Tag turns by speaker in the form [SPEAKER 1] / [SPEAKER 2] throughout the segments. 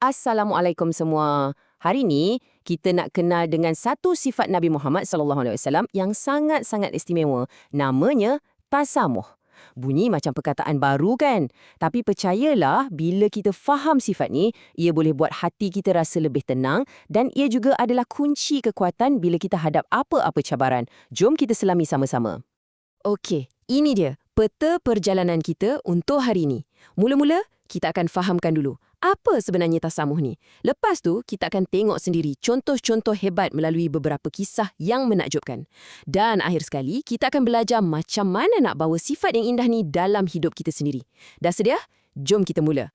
[SPEAKER 1] Assalamualaikum semua. Hari ni kita nak kenal dengan satu sifat Nabi Muhammad SAW yang sangat-sangat istimewa. Namanya tasamuh. Bunyi macam perkataan baru kan? Tapi percayalah, bila kita faham sifat ni, ia boleh buat hati kita rasa lebih tenang dan ia juga adalah kunci kekuatan bila kita hadap apa-apa cabaran. Jom kita selami sama-sama. Okey, ini dia peta perjalanan kita untuk hari ini. Mula-mula, kita akan fahamkan dulu apa sebenarnya tasamuh ni. Lepas tu, kita akan tengok sendiri contoh-contoh hebat melalui beberapa kisah yang menakjubkan. Dan akhir sekali, kita akan belajar macam mana nak bawa sifat yang indah ni dalam hidup kita sendiri. Dah sedia? Jom kita mula.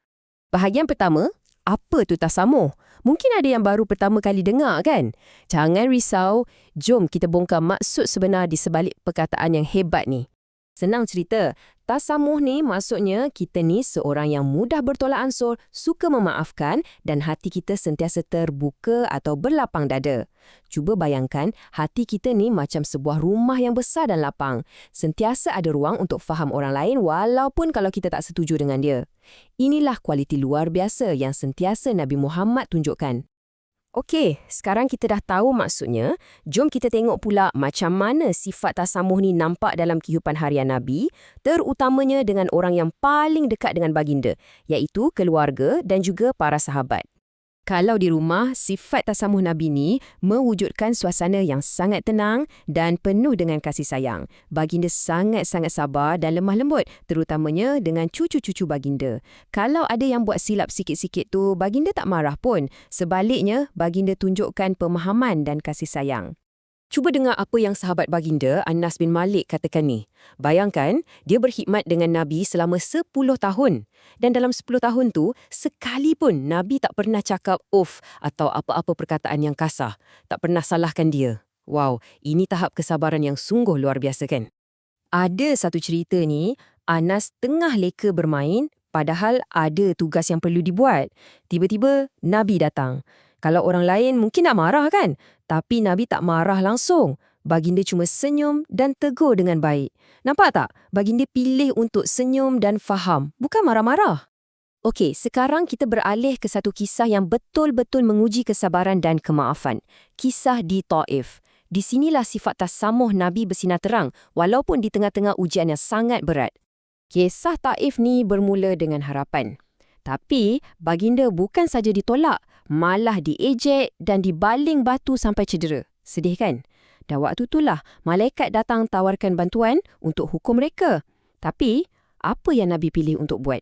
[SPEAKER 1] Bahagian pertama, apa tu tasamuh? Mungkin ada yang baru pertama kali dengar kan? Jangan risau, jom kita bongkar maksud sebenar di sebalik perkataan yang hebat ni. Senang cerita, tasamuh ni maksudnya kita ni seorang yang mudah bertolak ansur, suka memaafkan dan hati kita sentiasa terbuka atau berlapang dada. Cuba bayangkan, hati kita ni macam sebuah rumah yang besar dan lapang. Sentiasa ada ruang untuk faham orang lain walaupun kalau kita tak setuju dengan dia. Inilah kualiti luar biasa yang sentiasa Nabi Muhammad tunjukkan. Okey, sekarang kita dah tahu maksudnya. Jom kita tengok pula macam mana sifat tasamuh ni nampak dalam kehidupan harian Nabi, terutamanya dengan orang yang paling dekat dengan baginda, iaitu keluarga dan juga para sahabat. Kalau di rumah, sifat tasamuh Nabi ni mewujudkan suasana yang sangat tenang dan penuh dengan kasih sayang. Baginda sangat-sangat sabar dan lemah lembut, terutamanya dengan cucu-cucu baginda. Kalau ada yang buat silap sikit-sikit tu, baginda tak marah pun. Sebaliknya, baginda tunjukkan pemahaman dan kasih sayang. Cuba dengar apa yang sahabat baginda, Anas bin Malik katakan ni. Bayangkan, dia berkhidmat dengan Nabi selama 10 tahun. Dan dalam 10 tahun tu, sekali pun Nabi tak pernah cakap "of" atau apa-apa perkataan yang kasar. Tak pernah salahkan dia. Wow, ini tahap kesabaran yang sungguh luar biasa kan? Ada satu cerita ni, Anas tengah leka bermain, padahal ada tugas yang perlu dibuat. Tiba-tiba, Nabi datang. Kalau orang lain mungkin nak marah kan? Tapi Nabi tak marah langsung. Baginda cuma senyum dan tegur dengan baik. Nampak tak? Baginda pilih untuk senyum dan faham, bukan marah-marah. Okey, sekarang kita beralih ke satu kisah yang betul-betul menguji kesabaran dan kemaafan. Kisah di Taif. Di sinilah sifat tasamuh Nabi bersinar terang, walaupun di tengah-tengah ujian yang sangat berat. Kisah Taif ni bermula dengan harapan. Tapi, baginda bukan saja ditolak, malah diejek dan dibaling batu sampai cedera. Sedih kan? Dan waktu itulah, malaikat datang tawarkan bantuan untuk hukum mereka. Tapi, apa yang Nabi pilih untuk buat?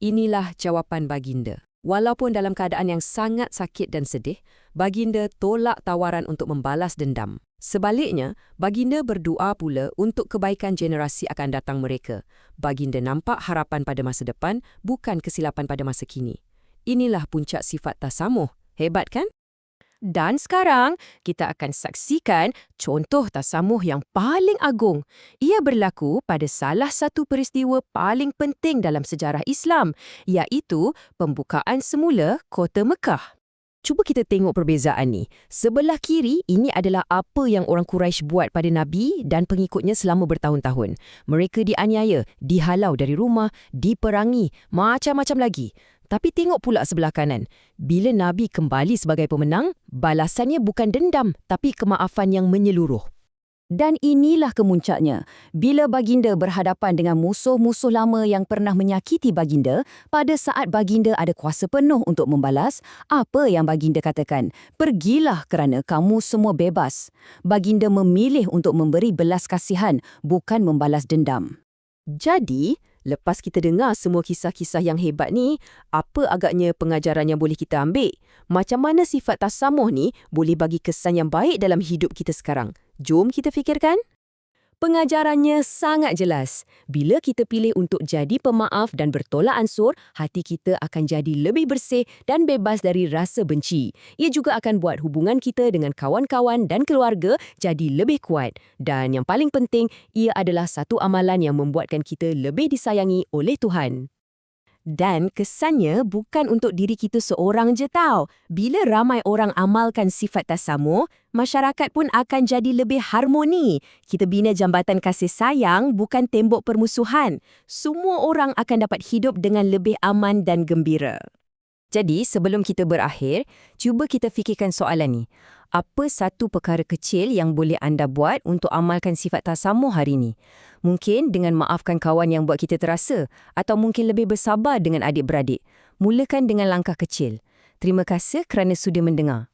[SPEAKER 1] Inilah jawapan baginda. Walaupun dalam keadaan yang sangat sakit dan sedih, baginda tolak tawaran untuk membalas dendam. Sebaliknya, baginda berdoa pula untuk kebaikan generasi akan datang mereka. Baginda nampak harapan pada masa depan, bukan kesilapan pada masa kini. Inilah puncak sifat tasamuh. Hebat kan? Dan sekarang, kita akan saksikan contoh tasamuh yang paling agung. Ia berlaku pada salah satu peristiwa paling penting dalam sejarah Islam, iaitu pembukaan semula kota Mekah. Cuba kita tengok perbezaan ni. Sebelah kiri, ini adalah apa yang orang Quraisy buat pada Nabi dan pengikutnya selama bertahun-tahun. Mereka dianiaya, dihalau dari rumah, diperangi, macam-macam lagi. Tapi tengok pula sebelah kanan. Bila Nabi kembali sebagai pemenang, balasannya bukan dendam, tapi kemaafan yang menyeluruh. Dan inilah kemuncaknya. Bila baginda berhadapan dengan musuh-musuh lama yang pernah menyakiti baginda, pada saat baginda ada kuasa penuh untuk membalas, apa yang baginda katakan? Pergilah kerana kamu semua bebas. Baginda memilih untuk memberi belas kasihan, bukan membalas dendam. Jadi, lepas kita dengar semua kisah-kisah yang hebat ni, apa agaknya pengajaran yang boleh kita ambil? Macam mana sifat tasamuh ni boleh bagi kesan yang baik dalam hidup kita sekarang? Jom kita fikirkan. Pengajarannya sangat jelas. Bila kita pilih untuk jadi pemaaf dan bertolak ansur, hati kita akan jadi lebih bersih dan bebas dari rasa benci. Ia juga akan buat hubungan kita dengan kawan-kawan dan keluarga jadi lebih kuat. Dan yang paling penting, ia adalah satu amalan yang membuatkan kita lebih disayangi oleh Tuhan. Dan kesannya bukan untuk diri kita seorang je tau. Bila ramai orang amalkan sifat tasamuh, masyarakat pun akan jadi lebih harmoni. Kita bina jambatan kasih sayang, bukan tembok permusuhan. Semua orang akan dapat hidup dengan lebih aman dan gembira.
[SPEAKER 2] Jadi, sebelum kita berakhir, cuba kita fikirkan soalan ni. Apa satu perkara kecil yang boleh anda buat untuk amalkan sifat tasamuh hari ini? Mungkin dengan maafkan kawan yang buat kita terasa, atau mungkin lebih bersabar dengan adik-beradik. Mulakan dengan langkah kecil. Terima kasih kerana sudi mendengar.